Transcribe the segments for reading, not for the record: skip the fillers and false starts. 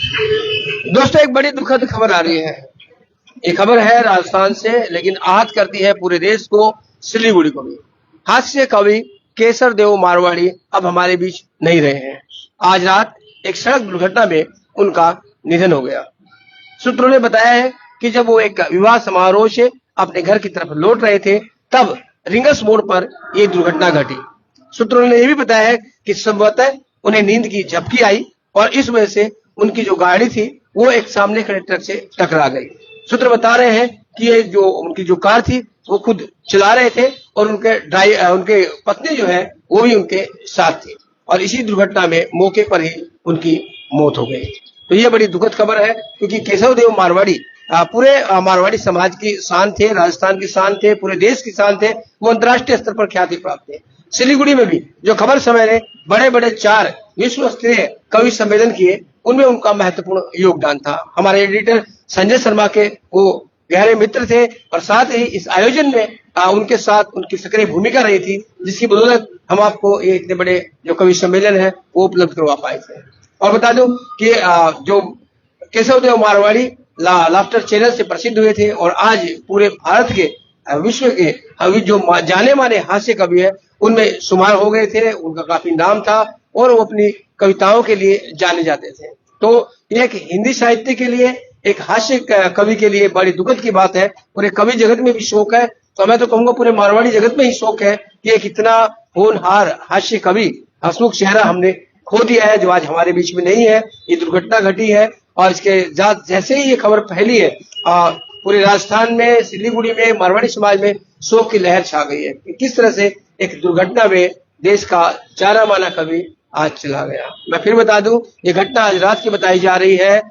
दोस्तों, एक बड़ी दुखद खबर आ रही है। ये खबर है राजस्थान से, लेकिन आहत करती है पूरे देश को, सिलीगुड़ी को भी। हास्य कवि केसर देव मारवाड़ी अब हमारे बीच नहीं रहे हैं। आज रात एक सड़क दुर्घटना में उनका निधन हो गया। सूत्रों ने बताया है कि जब वो एक विवाह समारोह से अपने घर की तरफ लौट रहे थे, तब रिंगस मोड़ पर यह दुर्घटना घटी। सूत्रों ने यह भी बताया है कि संभवतः उन्हें नींद की झपकी आई और इस वजह से उनकी जो गाड़ी थी वो एक सामने खड़े ट्रक से टकरा गई। सूत्र बता रहे हैं कि ये जो उनकी जो कार थी वो खुद चला रहे थे और उनके पत्नी जो है वो भी उनके साथ थी और इसी दुर्घटना में मौके पर ही उनकी मौत हो गई। तो ये बड़ी दुखद खबर है, क्योंकि केशव देव मारवाड़ी पूरे मारवाड़ी समाज की शान थे, राजस्थान की शान थे, पूरे देश की शान थे। वो अंतर्राष्ट्रीय स्तर पर ख्याति प्राप्त थे। सिलीगुड़ी में भी जो खबर समय ने बड़े बड़े 4 विश्व स्तरीय कवि सम्मेलन किए, उनमें उनका महत्वपूर्ण योगदान था। हमारे एडिटर संजय शर्मा के वो गहरे मित्र थे और साथ ही इस आयोजन में उनके साथ उनकी सक्रिय भूमिका रही थी, जिसकी बदौलत हम आपको ये इतने बड़े जो कवि सम्मेलन है वो उपलब्ध करवा पाए थे। और बता दूं कि जो केशव देव मारवाड़ी लाफ्टर चैनल से प्रसिद्ध हुए थे और आज पूरे भारत के विश्व के जो जाने माने हास्य कवि है उनमें शुमार हो गए थे। उनका काफी नाम था और वो अपनी कविताओं के लिए जाने जाते थे। तो यह एक हिंदी साहित्य के लिए, एक हास्य कवि के लिए बड़ी दुखद की बात है। पूरे कवि जगत में भी शोक है, तो मैं तो कहूंगा पूरे मारवाड़ी जगत में ही शोक है कि एक इतना होनहार हास्य कवि हसमुख चेहरा हमने खो दिया है, जो आज हमारे बीच में नहीं है। ये दुर्घटना घटी है और इसके जैसे ही ये खबर फैली है पूरे राजस्थान में, सिलीगुड़ी में, मारवाड़ी समाज में शोक की लहर छा गई है कि किस तरह से एक दुर्घटना में देश का जाना माना कवि आज चला गया। मैं फिर बता दूं, ये घटना आज रात की बताई जा रही है,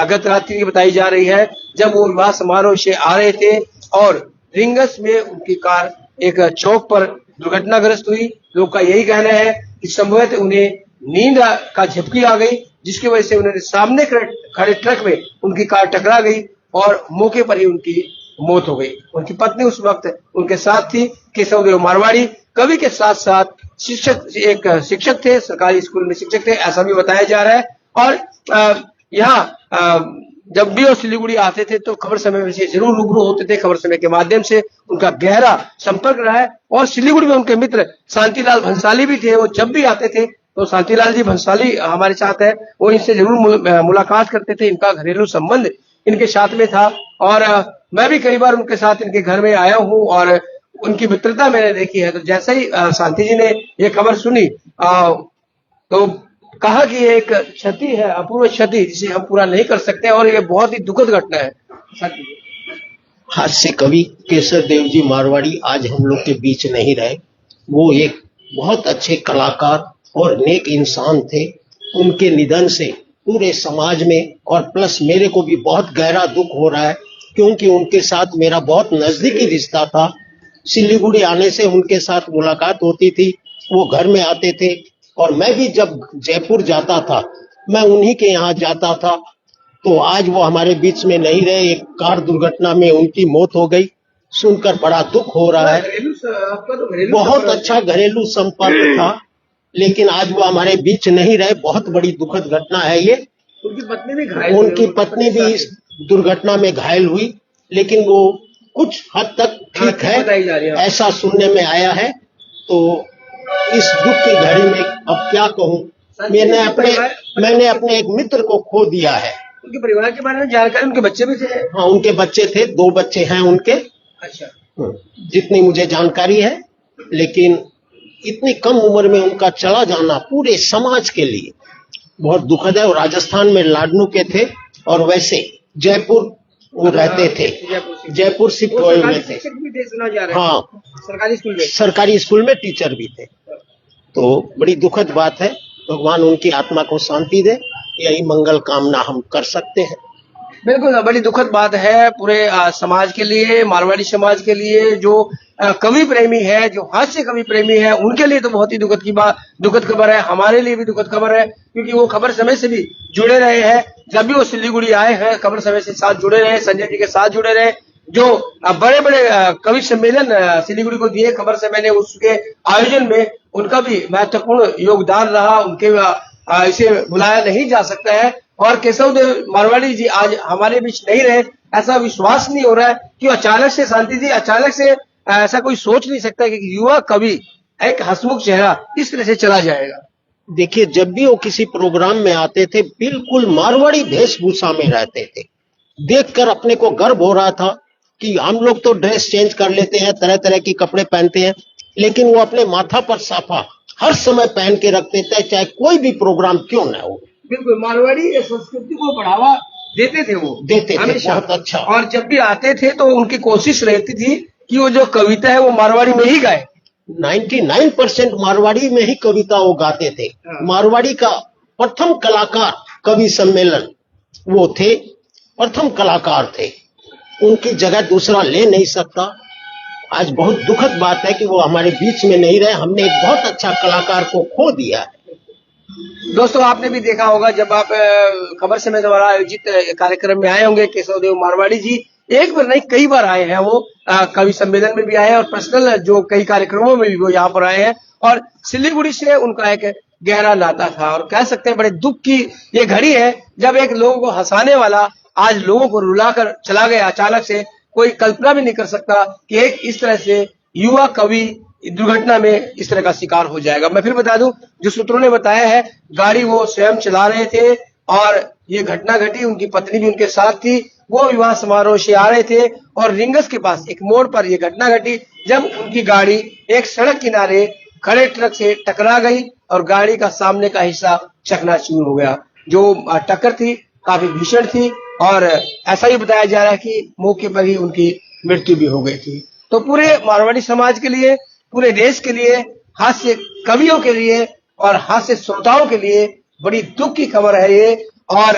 गत रात्रि की बताई जा रही है, जब वो विवाह समारोह से आ रहे थे और रिंगस में उनकी कार एक चौक पर दुर्घटनाग्रस्त हुई। लोग का यही कहना है कि संभवतः उन्हें नींद का झपकी आ गई, जिसकी वजह से उन्होंने सामने खड़े ट्रक में उनकी कार टकरा गई और मौके पर ही उनकी मौत हो गई। उनकी पत्नी उस वक्त उनके साथ थी। केशव देव मारवाड़ी कवि के साथ साथ शिक्षक थे, सरकारी स्कूल में शिक्षक थे, ऐसा भी बताया जा रहा है। और यहाँ जब भी वो सिलीगुड़ी आते थे तो खबर समय से जरूर रूबरू होते थे। खबर समय के माध्यम से उनका गहरा संपर्क रहा है और सिलीगुड़ी में उनके मित्र शांतिलाल भंसाली भी थे। वो जब भी आते थे तो शांतिलाल जी भंसाली हमारे साथ है, वो इनसे जरूर मुलाकात करते थे। इनका घरेलू संबंध इनके साथ में था और मैं भी कई बार उनके साथ इनके घर में आया हूँ और उनकी मित्रता मैंने देखी है। तो जैसे ही शांति जी ने ये खबर सुनी तो कहा कि ये एक क्षति है, अपूर्व क्षति, जिसे हम पूरा नहीं कर सकते और ये बहुत ही दुखद घटना है। हास्य कवि केसर देव जी मारवाड़ी आज हम लोग के बीच नहीं रहे। वो एक बहुत अच्छे कलाकार और नेक इंसान थे। उनके निधन से पूरे समाज में और प्लस मेरे को भी बहुत गहरा दुख हो रहा है, क्योंकि उनके साथ मेरा बहुत नजदीकी रिश्ता था। सिलीगुड़ी आने से उनके साथ मुलाकात होती थी, वो घर में आते थे और मैं भी जब जयपुर जाता था मैं उन्हीं के यहाँ जाता था। तो आज वो हमारे बीच में नहीं रहे। एक कार दुर्घटना में उनकी मौत हो गई, सुनकर बड़ा दुख हो रहा है। बहुत अच्छा घरेलू संपर्क था, लेकिन आज वो हमारे बीच नहीं रहे। बहुत बड़ी दुखद घटना है ये। उनकी पत्नी भी इस दुर्घटना में घायल हुई, लेकिन वो कुछ हद तक ठीक है, ऐसा सुनने में आया है। तो इस दुख की घड़ी में अब क्या कहूँ, मैंने अपने एक मित्र को खो दिया है। उनके परिवार के बारे में जानकारी, उनके बच्चे भी थे? हाँ, उनके बच्चे थे, 2 बच्चे हैं उनके। अच्छा, जितनी मुझे जानकारी है। लेकिन इतनी कम उम्र में उनका चला जाना पूरे समाज के लिए बहुत दुखद है। और राजस्थान में लाडनू के थे और वैसे जयपुर वो रहते थे, जयपुर शिफ्ट हुए थे। हाँ, सरकारी स्कूल में टीचर भी थे। तो बड़ी दुखद बात है। भगवान उनकी आत्मा को शांति दे, यही मंगल कामना हम कर सकते हैं। बिल्कुल, बड़ी दुखद बात है पूरे समाज के लिए, मारवाड़ी समाज के लिए। जो कवि प्रेमी है, जो हास्य कवि प्रेमी है, उनके लिए तो बहुत ही दुखद खबर है। हमारे लिए भी दुखद खबर है, क्योंकि वो खबर समय से भी जुड़े रहे हैं। जब भी वो सिलीगुड़ी आए हैं खबर समय से साथ जुड़े रहे, संजय जी के साथ जुड़े रहे। जो बड़े बड़े कवि सम्मेलन सिलीगुड़ी को दिए खबर समय ने, उसके आयोजन में उनका भी महत्वपूर्ण योगदान रहा। उनके इसे बुलाया नहीं जा सकता है। और केशव देव मारवाड़ी जी आज हमारे बीच नहीं रहे, ऐसा विश्वास नहीं हो रहा है कि अचानक से शांति जी अचानक से ऐसा कोई सोच नहीं सकता कि युवा कवि एक हंसमुख चेहरा इस तरह से चला जाएगा। देखिए, जब भी वो किसी प्रोग्राम में आते थे बिल्कुल मारवाड़ी वेशभूषा में रहते थे। देखकर अपने को गर्व हो रहा था कि हम लोग तो ड्रेस चेंज कर लेते हैं, तरह तरह के कपड़े पहनते हैं, लेकिन वो अपने माथा पर साफा हर समय पहन के रखते थे, चाहे कोई भी प्रोग्राम क्यों ना हो। बिल्कुल, मारवाड़ी संस्कृति को बढ़ावा देते थे, वो देते थे हमेशा। बहुत अच्छा। और जब भी आते थे तो उनकी कोशिश रहती थी कि वो जो कविता है वो मारवाड़ी में ही गाए। 99% मारवाड़ी में ही कविता वो गाते थे। मारवाड़ी का प्रथम कलाकार कवि सम्मेलन वो थे, प्रथम कलाकार थे, उनकी जगह दूसरा ले नहीं सकता। आज बहुत दुखद बात है कि वो हमारे बीच में नहीं रहे, हमने एक बहुत अच्छा कलाकार को खो दिया है। दोस्तों, आपने भी देखा होगा जब आप खबर समय द्वारा आयोजित कार्यक्रम में आए होंगे, केशव देव मारवाड़ी जी एक बार नहीं कई बार आए हैं। वो कवि सम्मेलन में भी आए हैं और पर्सनल जो कई कार्यक्रमों में भी वो यहाँ पर आए हैं। और सिलीगुड़ी से उनका एक गहरा नाता था और कह सकते हैं बड़े दुख की ये घड़ी है जब एक लोगों को हंसाने वाला आज लोगों को रुलाकर चला गया अचानक से। कोई कल्पना भी नहीं कर सकता कि एक इस तरह से युवा कवि दुर्घटना में इस तरह का शिकार हो जाएगा। मैं फिर बता दूं, जो सूत्रों ने बताया है, गाड़ी वो स्वयं चला रहे थे और ये घटना घटी, उनकी पत्नी भी उनके साथ थी। वो विवाह समारोह से आ रहे थे और रिंगस के पास एक मोड़ पर ये घटना घटी जब उनकी गाड़ी एक सड़क किनारे खड़े ट्रक से टकरा गई और गाड़ी का सामने का हिस्सा चकनाचूर हो गया। जो टक्कर थी काफी भीषण थी और ऐसा ही बताया जा रहा है कि मौके पर ही उनकी मृत्यु भी हो गई थी। तो पूरे मारवाड़ी समाज के लिए, पूरे देश के लिए, हास्य कवियों के लिए और हास्य श्रोताओं के लिए बड़ी दुख की खबर है ये। और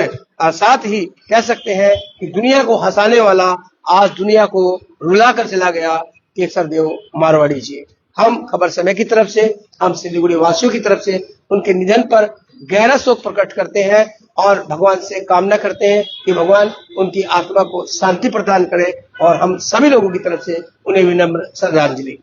साथ ही कह सकते हैं कि दुनिया को हंसाने वाला आज दुनिया को रुलाकर चला गया केशव देव मारवाड़ी जी। हम खबर समय की तरफ से, हम सिलीगुड़ी वासियों की तरफ से उनके निधन पर गहरा शोक प्रकट करते हैं और भगवान से कामना करते हैं कि भगवान उनकी आत्मा को शांति प्रदान करे और हम सभी लोगों की तरफ से उन्हें विनम्र श्रद्धांजलि।